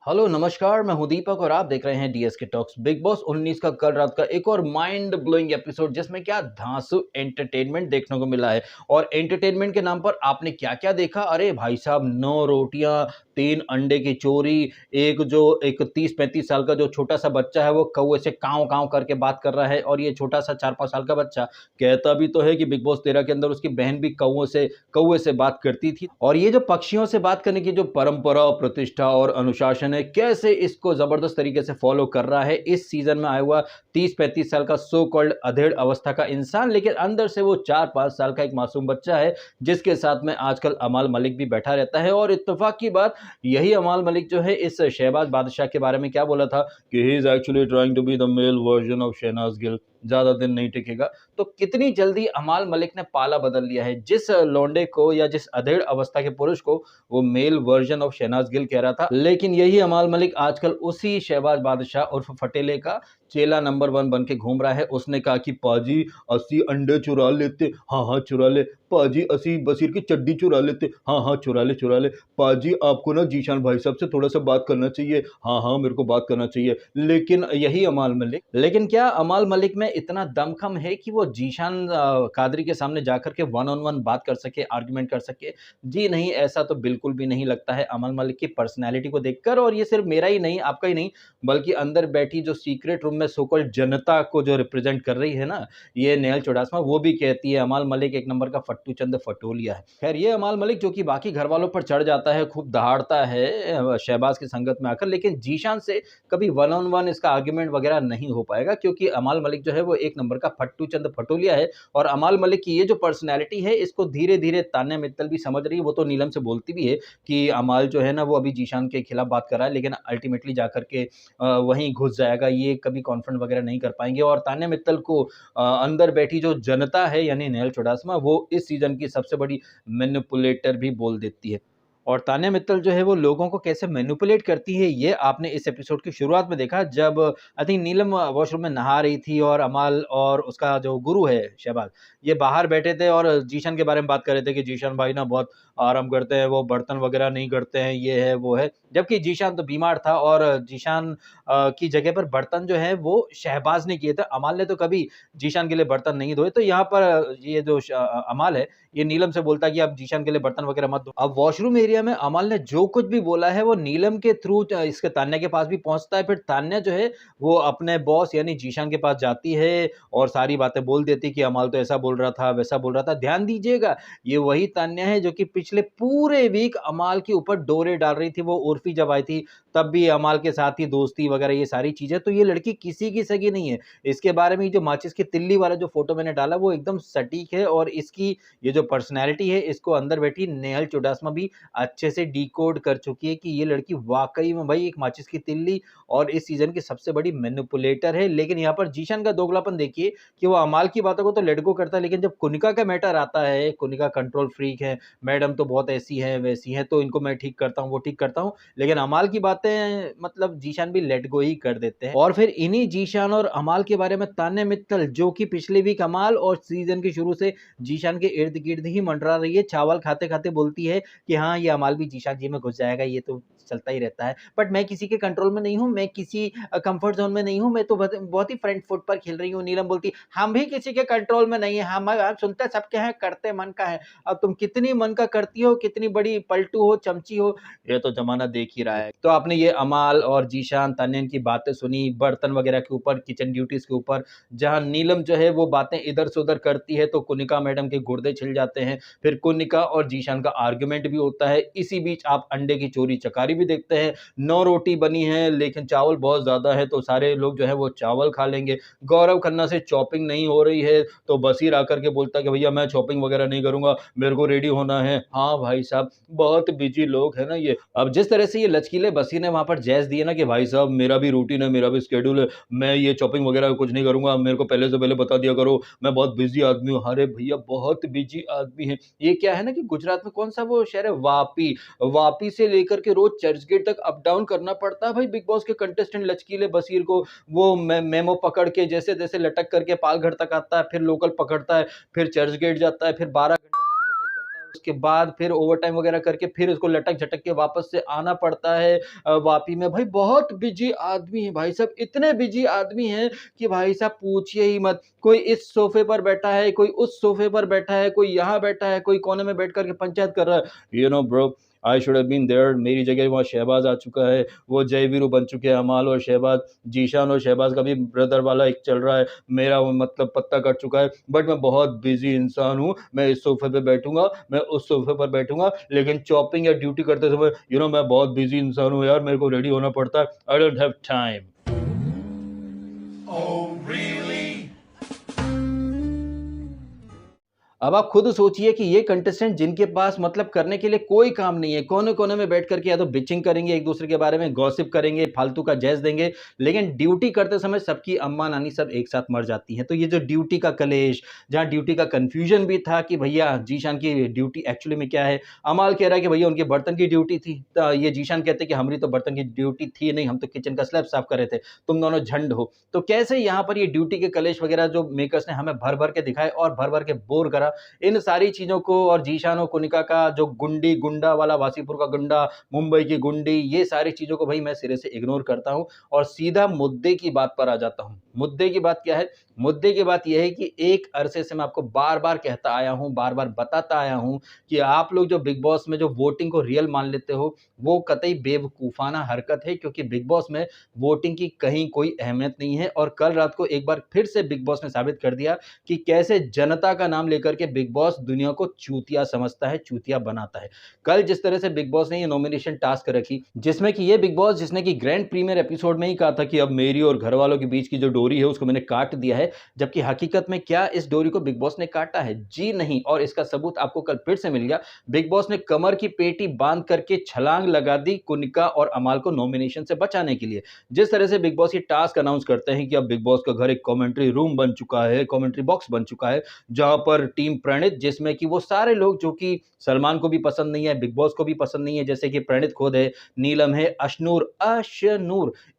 Hello नमस्कार, मैं हूं दीपक और आप देख रहे हैं डीएसके टॉक्स। बिग बॉस 19 का कल रात का एक और माइंड ब्लोइंग एपिसोड जिसमें क्या धांसू एंटरटेनमेंट देखने को मिला है। और एंटरटेनमेंट के नाम पर आपने क्या क्या देखा? अरे भाई साहब, 9 रोटियां, 3 अंडे की चोरी, एक 30-35 साल का जो छोटा सा बच्चा है वो कौवे से काव काव करके बात कर रहा है। और ये छोटा सा 4-5 साल का बच्चा कहता भी तो है कि बिग बॉस 13 के अंदर उसकी बहन भी कौवे से बात करती थी। और ये जो पक्षियों से बात करने की जो परंपरा, प्रतिष्ठा और अनुशासन है, कैसे इसको जबरदस्त तरीके से फॉलो कर रहा है इस सीजन में आया हुआ 30-35 साल का सो कॉल्ड अधेड़ अवस्था का इंसान, लेकिन अंदर से वो 4-5 साल का एक मासूम बच्चा है जिसके साथ में आजकल अमाल मलिक भी बैठा रहता है। और इत्तेफाक की बात, यही अमाल मलिक जो है इस शहबाज बादशाह के बारे में क्या बोला था कि he is actually trying to be the male version of Shehnaaz Gill, ज्यादा दिन नहीं टिकेगा। तो कितनी जल्दी अमाल मलिक ने पाला बदल लिया है। जिस लौंडे को या जिस अधेड़ अवस्था के पुरुष को वो male version of Shehnaaz Gill कह रहा था, लेकिन यही अमाल मलिक आजकल उसी शहबाज बादशाह उर्फ फटेले का चेला नंबर 1 बन के घूम रहा है। उसने कहा कि पाजी 80 अंडे चुरा लेते, हाँ हाँ चुरा ले। पाजी 80 बसीर की चड्डी चुरा लेते, हाँ हाँ चुरा ले चुरा ले। पाजी आपको ना जीशान भाई साहब से थोड़ा सा बात करना चाहिए, हाँ हाँ मेरे को बात करना चाहिए। लेकिन यही अमाल मलिक, लेकिन क्या अमाल मलिक में इतना दमखम है कि वो जीशान कादरी के सामने जाकर के 1-on-1 बात कर सके, आर्गुमेंट कर सके? जी नहीं, ऐसा तो बिल्कुल भी नहीं लगता है अमल मलिक की पर्सनैलिटी को देखकर। और ये सिर्फ मेरा ही नहीं, आपका ही नहीं, बल्कि अंदर बैठी जो सीक्रेट रूम में सो कॉल्ड जनता को जो रिप्रेजेंट कर रही है ना, ये नेहल चुडासमा, वो भी कहती है अमाल मलिक एक नंबर का फट्टू चंद फटोलिया है। खैर, ये अमाल मलिक जो कि बाकी घर वालों पर चढ़ जाता है, खूब दहाड़ता है शहबाज की संगत में आकर, लेकिन जीशान से कभी 1-on-1 इसका आर्ग्यूमेंट वगैरह नहीं हो पाएगा, क्योंकि अमाल मलिक जो है वो एक नंबर का फट्टू चंद फटोलिया है। और अमाल मलिक की ये जो पर्सनैलिटी है, इसको धीरे धीरे तान्या मित्तल भी समझ रही है। वो तो नीलम से बोलती भी है कि अमाल जो है ना वो अभी जीशान के खिलाफ बात कर रहा है, लेकिन अल्टीमेटली जाकर के वहीं घुस जाएगा, ये कभी कॉन्फ्रेंट वगैरह नहीं कर पाएंगे। और तान्या मित्तल को अंदर बैठी जो जनता है यानी नेहल चुडासमा, वो इस सीजन की सबसे बड़ी मैनिपुलेटर भी बोल देती है। और तान्या मित्तल जो है वो लोगों को कैसे मैनिपुलेट करती है, ये आपने इस एपिसोड की शुरुआत में देखा, जब आई थिंक नीलम वॉशरूम में नहा रही थी और अमाल और उसका जो गुरु है शहबाज, ये बाहर बैठे थे और जीशन के बारे में बात कर रहे थे कि जीशन भाई ना बहुत आराम करते हैं, वो बर्तन वगैरह नहीं करते हैं, ये है वो है। जबकि जीशान तो बीमार था और जीशान की जगह पर बर्तन जो है वो शहबाज ने किए थे। अमाल ने तो कभी जीशान के लिए बर्तन नहीं धोए। तो यहाँ पर ये जो अमाल है, ये नीलम से बोलता है कि आप जीशान के लिए बर्तन वगैरह मत धो। अब वॉशरूम एरिया में अमल ने जो कुछ भी बोला है वो नीलम के थ्रू इसके तान्या के पास भी पहुंचता है। फिर तान्या जो है वो अपने बॉस यानी जीशान के पास जाती है और सारी बातें बोल देती कि अमल तो ऐसा बोल रहा था, वैसा बोल रहा था। ध्यान दीजिएगा, ये वही तान्या है जो कि पिछले पूरे वीक अमाल के ऊपर डोरे डाल रही थी। वो उर्फी जब आई थी तब भी अमाल के साथ ही दोस्ती वगैरह ये सारी चीजें। तो ये लड़की किसी की सगी नहीं है। इसके बारे में जो माचिस की तिल्ली वाला जो फोटो मैंने डाला वो एकदम सटीक है। और इसकी ये जो पर्सनैलिटी है, इसको अंदर बैठी नेहल चुडासमा भी अच्छे से डिकोड कर चुकी है कि ये लड़की वाकई में भाई एक माचिस की तिल्ली और इस सीजन की सबसे बड़ी मैनिपुलेटर है। लेकिन यहाँ पर जीशन का दोगलापन देखिए कि वो अमाल की बातों को तो लेट गो करता है, लेकिन जब कुनिका का मैटर आता है, कुनिका कंट्रोल फ्रीक है, मैडम तो बहुत ऐसी है वैसी है, तो इनको मैं ठीक करता हूँ, वो ठीक करता हूँ, लेकिन अमाल की बातें मतलब जीशान भी लेट गो ही कर देते हैं। और फिर इन्हीं जीशान और अमाल के बारे में तान्या मित्तल, जो कि पिछले वीक अमाल और सीजन की शुरू से जीशान के इर्द गिर्द ही मंडरा रही है, चावल खाते खाते बोलती है कि हाँ ये अमाल भी जीशान जी में घुस जाएगा, ये तो चलता ही रहता है, बट मैं किसी के कंट्रोल में नहीं हूँ, मैं किसी कंफर्ट जोन में नहीं हूँ, मैं तो बहुत ही फ्रंट फुट पर खेल रही हूँ। नीलम बोलती हम भी किसी के कंट्रोल में नहीं है, हम सुनते सबके हैं, करते मन का है। अब तुम कितनी मन का करती हो, कितनी बड़ी पलटू हो, चमची हो, ये तो जमाना देख ही रहा है। तो आपने ये अमाल और जीशान तान्या की बातें सुनी बर्तन वगैरह के ऊपर, किचन ड्यूटीज के ऊपर, जहां नीलम जो है वो बातें इधर से उधर करती है तो कुनिका मैडम के गुर्दे छिल जाते हैं। फिर कुनिका और जीशान का आर्गुमेंट भी होता है। इसी बीच आप अंडे की चोरी चकारी भी देखते हैं। 9 रोटी बनी है लेकिन चावल बहुत ज्यादा है तो सारे लोग जो है वो चावल खा लेंगे। गौरव खन्ना से चॉपिंग नहीं हो रही है तो बसीर आकर के बोलता है कि भैया मैं चॉपिंग वगैरह नहीं करूंगा, मेरे को रेडी होना है। हाँ भाई साहब, बहुत बिजी लोग है ना ये। अब जिस तरह से ये लचकीले बसीर ने वहां पर जैस दिए ना कि भाई साहब मेरा भी रूटीन है, मेरा भी स्केड्यूल है, मैं ये चॉपिंग वगैरह कुछ नहीं करूंगा, मेरे को पहले से पहले बता दिया करो, मैं बहुत बिजी आदमी हूँ। अरे भैया बहुत बिजी आदमी है। ये क्या है ना कि गुजरात में कौन सा वो शहर है, वापी, वापी से लेकर के रोज चर्च गेट तक अप डाउन करना पड़ता है भाई बिग बॉस के कंटेस्टेंट लचकीले बसीर को। वो मेमो पकड़ के जैसे जैसे लटक करके पालघर तक आता है, फिर लोकल पकड़ता है, फिर चर्च गेट जाता है, फिर 12 घंटे गांड घिसाई करता है उसके बाद फिर ओवरटाइम वगैरह करके फिर उसको लटक-झटक के वापस से आना पड़ता है वापी में। भाई बहुत बिज़ी आदमी है भाई साहब, इतने बिज़ी आदमी हैं कि भाई साहब पूछिए ही मत। कोई इस सोफ़े पर बैठा है, कोई उस सोफ़े पर बैठा है, कोई यहाँ बैठा है, कोई कोने में बैठ कर के पंचायत कर रहा है। You know bro, I should have been there. मेरी जगह वहाँ शहबाज़ आ चुका है, वो जय वीरू बन चुके हैं, अमाल और शहबाज़, जीशान और शहबाज़ का भी ब्रदर वाला एक चल रहा है, मेरा वो मतलब पत्ता कट चुका है। बट मैं बहुत बिज़ी इंसान हूँ, मैं इस सोफ़े पे बैठूँगा, मैं उस सोफ़े पर बैठूँगा, लेकिन चॉपिंग या ड्यूटी करते समय मैं बहुत बिज़ी इंसान हूँ यार, मेरे को रेडी होना पड़ता है, आई डोंट हैव टाइम। अब आप खुद सोचिए कि ये कंटेस्टेंट जिनके पास मतलब करने के लिए कोई काम नहीं है, कोने-कोने में बैठ कर के या तो बिचिंग करेंगे, एक दूसरे के बारे में गॉसिप करेंगे, फालतू का जैज़ देंगे, लेकिन ड्यूटी करते समय सबकी अम्मा-नानी सब एक साथ मर जाती हैं। तो ये जो ड्यूटी का कलेश, जहाँ ड्यूटी का कन्फ्यूजन भी था कि भैया जीशान की ड्यूटी एक्चुअली में क्या है? अमाल कह रहा है कि भैया उनके बर्तन की ड्यूटी थी। ये जीशान कहते हैं कि हमारी तो बर्तन की ड्यूटी थी नहीं, हम तो किचन का स्लैब साफ कर रहे थे, तुम दोनों झंड हो। तो कैसे यहाँ पर ये ड्यूटी के कलेश वगैरह जो मेकर्स ने हमें भर-भर के दिखाए और भर-भर के बोर करा, इन सारी चीज़ों को और जीशान और कुनिका का जो गुंडा वाला वासीपुर का गुंडा, मुंबई की गुंडी, ये सारी चीज़ों को भई मैं सिरे से इग्नोर करता हूँ और सीधा मुद्दे की बात पर आ जाता हूँ। मुद्दे की बात क्या है? मुद्दे की बात ये है कि एक अरसे से मैं आपको बार-बार कहता आया हूँ, बार-बार बताता आया हूँ कि आप लोग जो बिग बॉस में जो वोटिंग को रियल मान लेते हो, वो कतई बेवकूफ़ाना हरकत है क्योंकि बिग बॉस में वोटिंग की कहीं कोई अहमियत नहीं है और कल रात को एक बार फिर से बिग बॉस ने साबित कर दिया कि कैसे जनता का नाम लेकर के बिग बॉस दुनिया को चूतिया समझता है, चूतिया बनाता है। कल जिस तरह से बिग बॉस ने ये नॉमिनेशन टास्क रखी, जिसमें कि ये बिग बॉस जिसने कि ग्रैंड प्रीमियर एपिसोड में ही कहा था कि अब मेरी और घरवालों के बीच की जो डोरी है उसको मैंने काट दिया है, जबकि हकीकत में क्या इस डोरी को बिग बॉस ने काटा है? जी नहीं, और इसका सबूत आपको कल फिर से मिल गया। बिग बॉस ने कमर की पेटी बांध करके छलांग लगा दी कुनिका और अमाल को नॉमिनेशन से बचाने के लिए। जिस तरह से बिग बॉस ये टास्क अनाउंस करते हैं कि अब बिग बॉस का घर एक कमेंट्री रूम बन चुका है, कमेंट्री बॉक्स बन चुका है, जहां पर टीम प्रणीत जिसमें कि वो सारे लोग जो कि सलमान को भी पसंद नहीं है, बिग बॉस को भी पसंद नहीं है, जैसे कि प्रणीत खुद है, नीलम है, अशनूर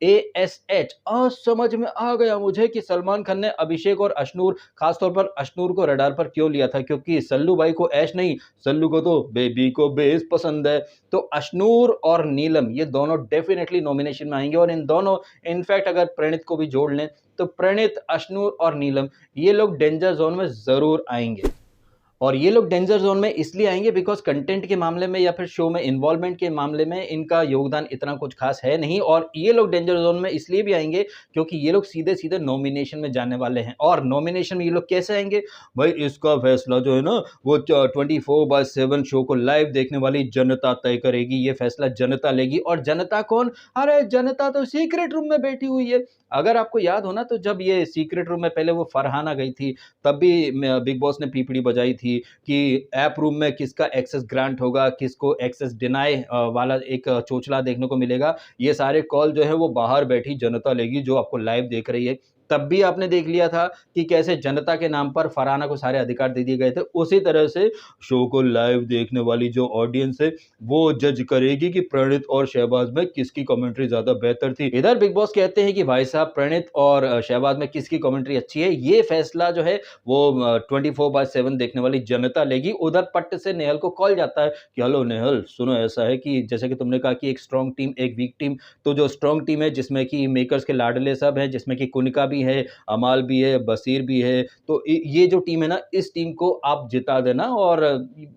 ASH समझ में आ गया मुझे कि सलमान खान ने अभिषेक और अशनूर, खासतौर पर अशनूर को रडार पर क्यों लिया था, क्योंकि सल्लू भाई को ऐश नहीं, सल्लू को तो बेबी को बेस पसंद है। तो अशनूर और नीलम ये दोनों डेफिनेटली नॉमिनेशन में आएंगे और इन दोनों, इनफैक्ट अगर प्रणीत को भी जोड़ लें तो प्रणीत, अशनूर और नीलम ये लोग डेंजर जोन में जरूर आएंगे। और ये लोग डेंजर जोन में इसलिए आएंगे बिकॉज कंटेंट के मामले में या फिर शो में इन्वॉल्वमेंट के मामले में इनका योगदान इतना कुछ खास है नहीं, और ये लोग डेंजर जोन में इसलिए भी आएंगे क्योंकि ये लोग सीधे सीधे नॉमिनेशन में जाने वाले हैं। और नॉमिनेशन में ये लोग कैसे आएंगे भाई, इसका फैसला जो है ना वो 24/7 शो को लाइव देखने वाली जनता तय करेगी। ये फैसला जनता लेगी, और जनता कौन? अरे जनता तो सीक्रेट रूम में बैठी हुई है। अगर आपको याद हो ना, तो जब ये सीक्रेट रूम में पहले वो फरहाना गई थी तब भी बिग बॉस ने पीपड़ी बजाई थी कि ऐप रूम में किसका एक्सेस ग्रांट होगा, किसको एक्सेस डिनाई वाला एक चोचला देखने को मिलेगा। ये सारे कॉल जो है वो बाहर बैठी जनता लेगी जो आपको लाइव देख रही है। तब भी आपने देख लिया था कि कैसे जनता के नाम पर फरहाना को सारे अधिकार दे दिए गए थे। उसी तरह से शो को लाइव देखने वाली जो ऑडियंस है वो जज करेगी कि प्रणीत और शहबाज में किसकी कमेंट्री ज्यादा बेहतर थी। इधर बिग बॉस कहते हैं कि भाई साहब प्रणीत और शहबाज में किसकी कमेंट्री अच्छी है, ये फैसला जो है वो 24/7 देखने वाली जनता लेगी। उधर पट्ट से नेहल को कॉल जाता है कि हेलो नेहल, सुनो ऐसा है कि जैसे कि तुमने कहा कि एक स्ट्रॉन्ग टीम एक वीक टीम, तो जो स्ट्रॉन्ग टीम है जिसमें कि मेकर्स के लाडले सब हैं, जिसमें कि कुनिका भी है, अमाल भी है, बसीर भी है, तो ये जो टीम है ना, इस टीम को आप जिता देना। और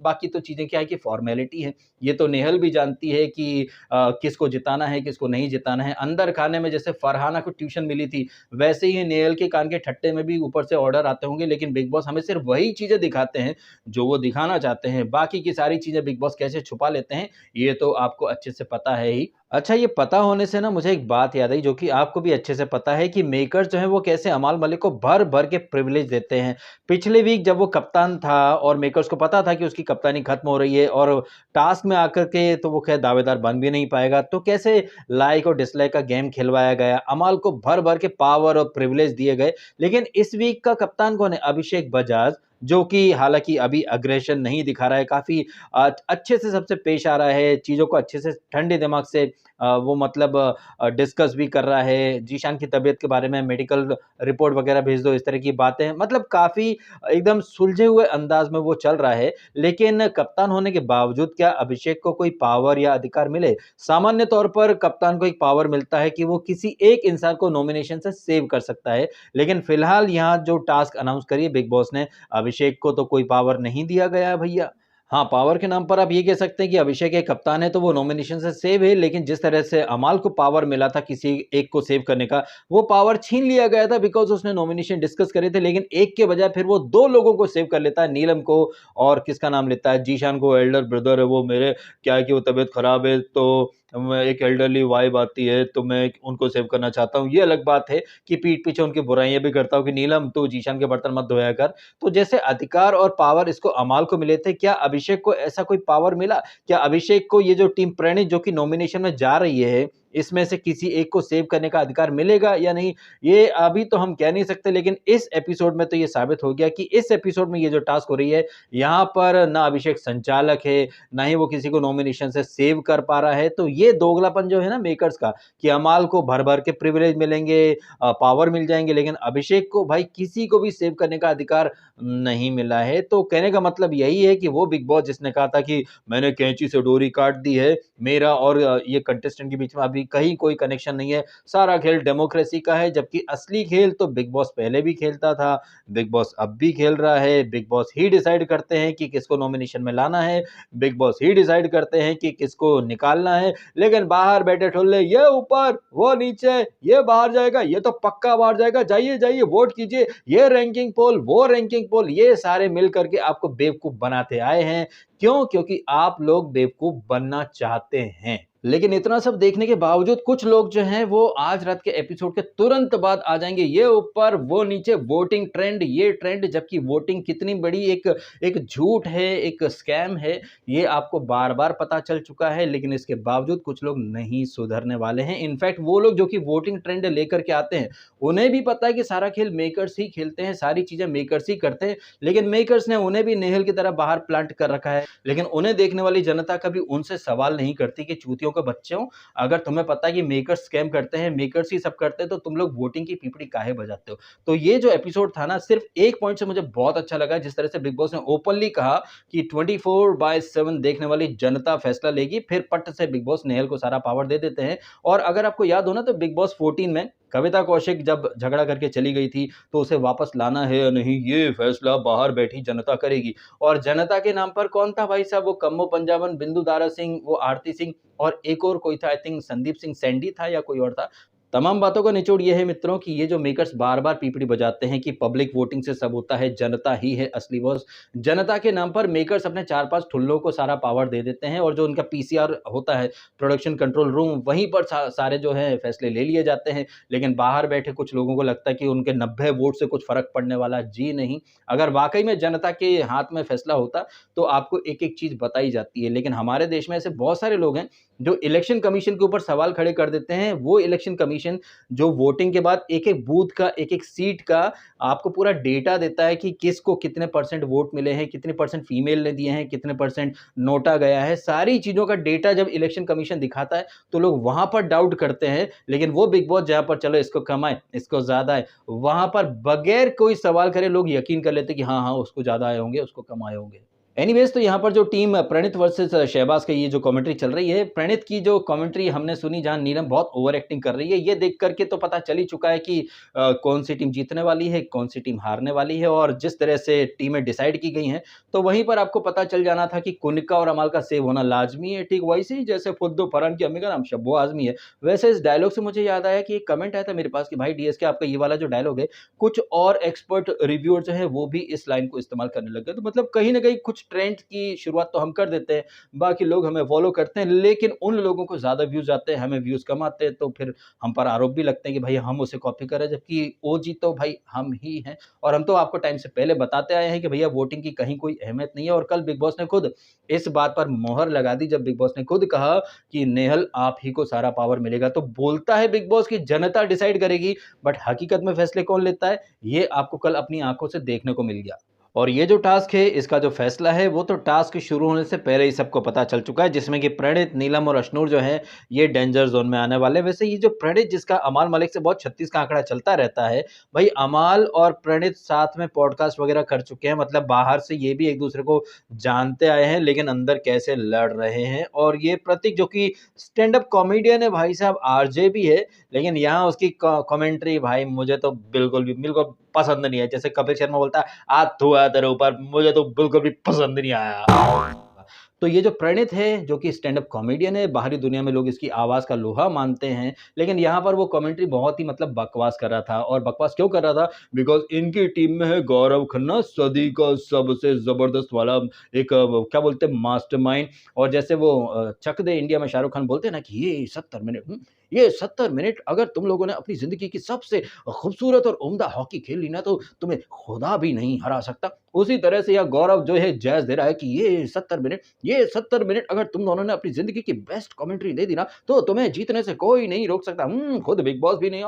बाकी तो चीज़ें क्या है कि फॉर्मेलिटी है, ये तो नेहल भी जानती है कि किसको जिताना है किसको नहीं जिताना है। अंदर खाने में जैसे फरहाना को ट्यूशन मिली थी, वैसे ही नेहल के कान के ठट्टे में भी ऊपर से ऑर्डर आते होंगे, लेकिन बिग बॉस हमें सिर्फ वही चीज़ें दिखाते हैं जो वो दिखाना चाहते हैं। बाकी की सारी चीज़ें बिग बॉस कैसे छुपा लेते हैं ये तो आपको अच्छे से पता है ही। अच्छा, ये पता होने से ना मुझे एक बात याद आई जो कि आपको भी अच्छे से पता है कि मेकर्स जो हैं वो कैसे अमाल मलिक को भर-भर के प्रिविलेज देते हैं। पिछले वीक जब वो कप्तान था और मेकर्स को पता था कि उसकी कप्तानी खत्म हो रही है और टास्क में आकर के तो वो खैर दावेदार बन भी नहीं पाएगा, तो कैसे लाइक और डिसलाइक का गेम खिलवाया गया, अमाल को भर-भर के पावर और प्रिविलेज दिए गए। लेकिन इस वीक का कप्तान कौन है? अभिषेक बजाज, जो कि हालाँकि अभी अग्रेशन नहीं दिखा रहा है, काफ़ी अच्छे से सबसे पेश आ रहा है, चीज़ों को अच्छे से ठंडे दिमाग से वो मतलब डिस्कस भी कर रहा है, जीशान की तबीयत के बारे में मेडिकल रिपोर्ट वगैरह भेज दो, इस तरह की बातें, मतलब काफ़ी एकदम सुलझे हुए अंदाज में वो चल रहा है। लेकिन कप्तान होने के बावजूद क्या अभिषेक को कोई पावर या अधिकार मिले? सामान्य तौर पर कप्तान को एक पावर मिलता है कि वो किसी एक इंसान को नॉमिनेशन से सेव कर सकता है। लेकिन फिलहाल यहाँ जो टास्क अनाउंस करी है बिग बॉस ने, अभिषेक को तो कोई पावर नहीं दिया गया है भैया। हाँ, पावर के नाम पर आप ये कह सकते हैं कि अभिषेक एक कप्तान है तो वो नॉमिनेशन से सेव है, लेकिन जिस तरह से अमाल को पावर मिला था किसी एक को सेव करने का, वो पावर छीन लिया गया था बिकॉज़ उसने नॉमिनेशन डिस्कस करे थे, लेकिन एक के बजाय फिर वो 2 लोगों को सेव कर लेता है, नीलम को और किसका नाम लेता है, जीशान को, एल्डर ब्रदर है वो मेरे, क्या है कि वो तबीयत खराब है तो मैं एक एल्डरली वाइब आती है तो मैं उनको सेव करना चाहता हूँ। ये अलग बात है कि पीठ पीछे उनकी बुराइयाँ भी करता हूँ कि नीलम तू जीशान के बर्तन मत धोया कर। तो जैसे अधिकार और पावर इसको अमाल को मिले थे, क्या अभिषेक को ऐसा कोई पावर मिला? क्या अभिषेक को ये जो टीम प्रणीत जो कि नॉमिनेशन में जा रही है, इसमें से किसी एक को सेव करने का अधिकार मिलेगा या नहीं? ये अभी तो हम कह नहीं सकते, लेकिन इस एपिसोड में तो ये साबित हो गया कि इस एपिसोड में ये जो टास्क हो रही है, यहाँ पर ना अभिषेक संचालक है, ना ही वो किसी को नॉमिनेशन से सेव कर पा रहा है। तो ये दोगलापन जो है ना मेकर्स का, कि अमाल को भर-भर के प्रिविलेज मिलेंगे, पावर मिल जाएँगे, लेकिन अभिषेक को भाई किसी को भी सेव करने का अधिकार नहीं मिला है। तो कहने का मतलब यही है कि वो बिग बॉस जिसने कहा था कि मैंने कैंची से डोरी काट दी है, मेरा और ये कंटेस्टेंट के बीच में अभी कहीं कोई कनेक्शन नहीं है, सारा खेल डेमोक्रेसी का है, जबकि असली खेल तो बिग बॉस पहले भी खेलता था, बिग बॉस अब भी खेल रहा है, बिग बॉस ही डिसाइड करते हैं कि किसको नॉमिनेशन में लाना है, बिग बॉस ही डिसाइड करते हैं कि किसको निकालना है। लेकिन बाहर बैठे ठुल्ले, ये ऊपर, वो नीचे, ये बाहर जाएगा, ये तो पक्का बाहर जाएगा, जाइए, जाइए वोट कीजिए, ये रैंकिंग पोल, वो रैंकिंग पोल, ये सारे मिल करके आपको बेवकूफ़ बनाते आए हैं। क्यों? क्योंकि आप लोग बेवकूफ़ बनना चाहते हैं। लेकिन इतना सब देखने के बावजूद कुछ लोग जो हैं वो आज रात के एपिसोड के तुरंत बाद आ जाएँगे, ये ऊपर, वो नीचे, वोटिंग ट्रेंड, ये ट्रेंड, जबकि वोटिंग कितनी बड़ी एक एक झूठ है, एक स्कैम है, ये आपको बार-बार पता चल चुका है, लेकिन इसके बावजूद कुछ लोग नहीं सुधरने वाले हैं। इनफैक्ट वो लोग जो कि वोटिंग ट्रेंड लेकर के आते हैं, उन्हें भी पता है कि सारा खेल मेकर्स ही खेलते हैं, सारी चीज़ें मेकर्स ही करते हैं, लेकिन मेकर्स ने उन्हें भी नेहल की तरह बाहर प्लांट कर रखा है। लेकिन उन्हें देखने वाली जनता कभी उनसे सवाल नहीं करती कि चूतियों के बच्चों, अगर तुम्हें पता है कि मेकर्स स्कैम करते हैं, मेकर्स ही सब करते हैं, तो तुम लोग वोटिंग की पीपड़ी काहे बजाते हो? तो ये जो एपिसोड था ना, सिर्फ एक पॉइंट से मुझे बहुत अच्छा लगा, जिस तरह से बिग बॉस ने ओपनली कहा कि 24/7 देखने वाली जनता फैसला लेगी, फिर पट से बिग बॉस नेहल को सारा पावर दे देते हैं। और अगर आपको याद हो ना, तो बिग बॉस 14 में कविता कौशिक जब झगड़ा करके चली गई थी, तो उसे वापस लाना है या नहीं, ये फैसला बाहर बैठी जनता करेगी। और जनता के नाम पर कौन था भाई साहब? वो कम्मो पंजाबन, बिंदु दारा सिंह, वो आरती सिंह और एक और कोई था, I think Sandeep Singh Sandy था या कोई और था। तमाम बातों का निचोड़ ये है मित्रों कि ये जो मेकर्स बार-बार पीपड़ी बजाते हैं कि पब्लिक वोटिंग से सब होता है, जनता ही है असली बॉस। जनता के नाम पर मेकर्स अपने 4-5 ठुल्लों को सारा पावर दे देते हैं, और जो उनका पीसीआर होता है, प्रोडक्शन कंट्रोल रूम, वहीं पर सारे जो हैं फैसले ले लिए जाते हैं। लेकिन बाहर बैठे कुछ लोगों को लगता है कि उनके 90 वोट से कुछ फ़र्क पड़ने वाला जी नहीं। अगर वाक़ई में जनता के हाथ में फैसला होता, तो आपको एक-एक चीज़ बताई जाती है। लेकिन हमारे देश में ऐसे बहुत सारे लोग हैं जो इलेक्शन कमीशन के ऊपर सवाल खड़े कर देते हैं। वो इलेक्शन कमीशन जो वोटिंग के बाद एक-एक बूथ का, एक-एक सीट का आपको पूरा डेटा देता है कि किसको कितने परसेंट वोट मिले हैं, कितने परसेंट फीमेल ने दिए हैं, कितने परसेंट नोटा गया है। सारी चीज़ों का डेटा जब इलेक्शन कमीशन दिखाता है, तो लोग वहाँ पर डाउट करते हैं। लेकिन वो बिग बॉस जहाँ पर चलो इसको कम आए, इसको ज़्यादा आए, वहाँ पर बगैर कोई सवाल करे लोग यकीन कर लेते हैं कि हाँ, हाँ, उसको ज़्यादा आए होंगे, उसको कम आए होंगे। एनीवेज़ तो यहाँ पर जो टीम प्रणीत वर्सेस शहबाज़ का ये जो कमेंट्री चल रही है, प्रणीत की जो कमेंट्री हमने सुनी जहाँ नीलम बहुत ओवर एक्टिंग कर रही है, ये देख कर के तो पता चल ही चुका है कि कौन-सी टीम जीतने वाली है, कौन-सी टीम हारने वाली है। और जिस तरह से टीमें डिसाइड की गई हैं, तो वहीं पर आपको पता चल जाना था कि कुनिका और अमाल का सेव होना लाज़मी है। ठीक वैसे ही जैसे फुद्दू फरहान की अम्मी का नाम शब्बो आज़मी है। वैसे इस डायलॉग से मुझे याद आया कि एक कमेंट आया था मेरे पास कि भाई डीएसके आपका ये वाला जो डायलॉग है, कुछ और एक्सपर्ट रिव्यूअर जो है वो भी इस लाइन को इस्तेमाल करने लग गए। तो मतलब कहीं न कहीं कुछ ट्रेंड की शुरुआत तो हम कर देते हैं, बाकी लोग हमें फॉलो करते हैं, लेकिन उन लोगों को ज़्यादा व्यूज़ आते हैं, हमें व्यूज़ कम आते हैं, तो फिर हम पर आरोप भी लगते हैं कि भाई हम उसे कॉपी कर रहे हैं, जबकि ओजी तो भाई हम ही हैं। और हम तो आपको टाइम से पहले बताते आए हैं कि भैया वोटिंग की कहीं कोई अहमियत नहीं है। और कल बिग बॉस ने खुद इस बात पर मोहर लगा दी, जब बिग बॉस ने खुद कहा कि नेहल आप ही को सारा पावर मिलेगा। तो बोलता है बिग बॉस की जनता डिसाइड करेगी, बट हकीकत में फैसले कौन लेता है, ये आपको कल अपनी आँखों से देखने को मिल गया। और ये जो टास्क है, इसका जो फैसला है, वो तो टास्क शुरू होने से पहले ही सबको पता चल चुका है, जिसमें कि प्रणीत, नीलम और अशनूर जो है, ये डेंजर जोन में आने वाले हैं। वैसे ये जो प्रणीत, जिसका अमाल मलिक से बहुत 36 का आंकड़ा चलता रहता है, भाई अमाल और प्रणीत साथ में पॉडकास्ट वगैरह कर चुके हैं, मतलब बाहर से ये भी एक दूसरे को जानते आए हैं, लेकिन अंदर कैसे लड़ रहे हैं। और ये प्रतीक, जो कि स्टैंड अप कॉमेडियन है भाई साहब, आरजे भी है, लेकिन यहाँ उसकी कमेंट्री भाई मुझे तो बिल्कुल पसंद नहीं है। जैसे कपिल शर्मा बोलता है, "आज धुआं तेरे ऊपर", मुझे तो बिल्कुल भी पसंद नहीं आया। तो ये जो प्रणीत है, जो कि स्टैंड अप कॉमेडियन है, बाहरी दुनिया में लोग इसकी आवाज़ का लोहा मानते हैं, लेकिन यहाँ पर वो कमेंट्री बहुत ही मतलब बकवास कर रहा था। और बकवास क्यों कर रहा था? बिकॉज़ इनकी टीम में है गौरव खन्ना, सदी का सबसे ज़बरदस्त वाला एक क्या बोलते हैं, मास्टरमाइंड। और जैसे वो चक दे इंडिया में शाहरुख खान बोलते हैं ना कि ये 70 मिनट, ये 70 मिनट अगर तुम लोगों ने अपनी ज़िंदगी की सबसे खूबसूरत और उम्दा हॉकी खेल ली ना, तो तुम्हें खुदा भी नहीं हरा सकता। उसी तरह से यहाँ गौरव जो है जैज़ दे रहा है कि ये 70 मिनट अगर तुम दोनों ने अपनी ज़िंदगी की बेस्ट कमेंट्री दे दी ना, तो तुम्हें जीतने से कोई नहीं रोक सकता। खुद बिग बॉस भी नहीं।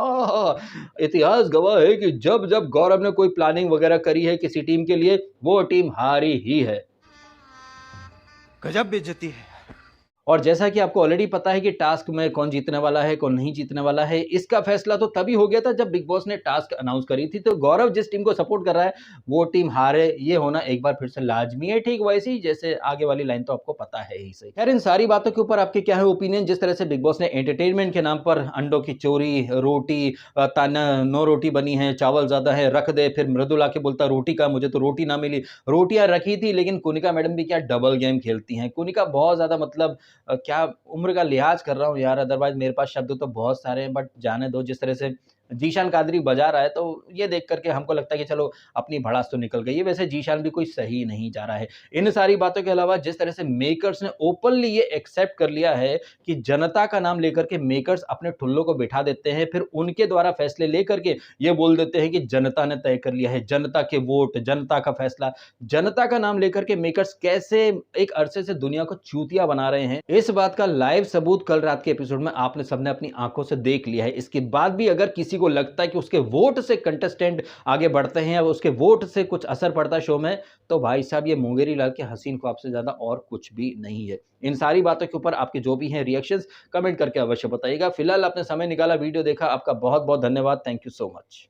इतिहास गवाह है कि जब गौरव ने कोई प्लानिंग वगैरह करी है किसी टीम के लिए, वो टीम हारी ही है। गजब बेइज्जती है। और जैसा कि आपको ऑलरेडी पता है कि टास्क में कौन जीतने वाला है, कौन नहीं जीतने वाला है, इसका फैसला तो तभी हो गया था जब बिग बॉस ने टास्क अनाउंस करी थी। तो गौरव जिस टीम को सपोर्ट कर रहा है, वो टीम हारे, ये होना एक बार फिर से लाज़मी है। ठीक वैसे ही जैसे आगे वाली लाइन तो आपको पता है ही सही। खैर, इन सारी बातों के ऊपर आपके क्या है ओपिनियन? जिस तरह से बिग बॉस ने एंटरटेनमेंट के नाम पर अंडों की चोरी, रोटी ताना 9 रोटी बनी है, चावल ज़्यादा है, रख दे, फिर मृदुल आके बोलता रोटी का, मुझे तो रोटी ना मिली। रोटियाँ रखी थी, लेकिन कुनिका मैडम भी क्या डबल गेम खेलती हैं। कुनिका बहुत ज़्यादा मतलब क्या उम्र का लिहाज़ कर रहा हूँ यार, अदरवाइज़ मेरे पास शब्द तो बहुत सारे हैं, बट जाने दो। जिस तरह से ज़ीशान कादरी बजा रहा है, तो ये देख कर के हमको लगता है कि चलो अपनी भड़ास तो निकल गई है। वैसे ज़ीशान भी कोई सही नहीं जा रहा है। इन सारी बातों के अलावा जिस तरह से मेकर्स ने ओपनली ये एक्सेप्ट कर लिया है कि जनता का नाम लेकर के मेकर्स अपने ठुल्लों को बिठा देते हैं, फिर उनके द्वारा फैसले लेकर के ये बोल देते हैं कि जनता ने तय कर लिया है, जनता के वोट, जनता का फैसला। जनता का नाम लेकर के मेकर्स कैसे एक अरसे से दुनिया को चूतिया बना रहे हैं, इस बात का लाइव सबूत कल रात के एपिसोड में आपने सबने अपनी आंखों से देख लिया है। इसके बाद भी अगर किसी को लगता है कि उसके वोट से कंटेस्टेंट आगे बढ़ते हैं या उसके वोट से कुछ असर पड़ता है शो में, तो भाई साहब ये मुंगेरी लाल के हसीन ख्वाब से ज्यादा और कुछ भी नहीं है। इन सारी बातों के ऊपर आपके जो भी हैं रिएक्शंस, कमेंट करके अवश्य बताइएगा। फिलहाल आपने समय निकाला, वीडियो देखा, आपका बहुत बहुत धन्यवाद। Thank you so much.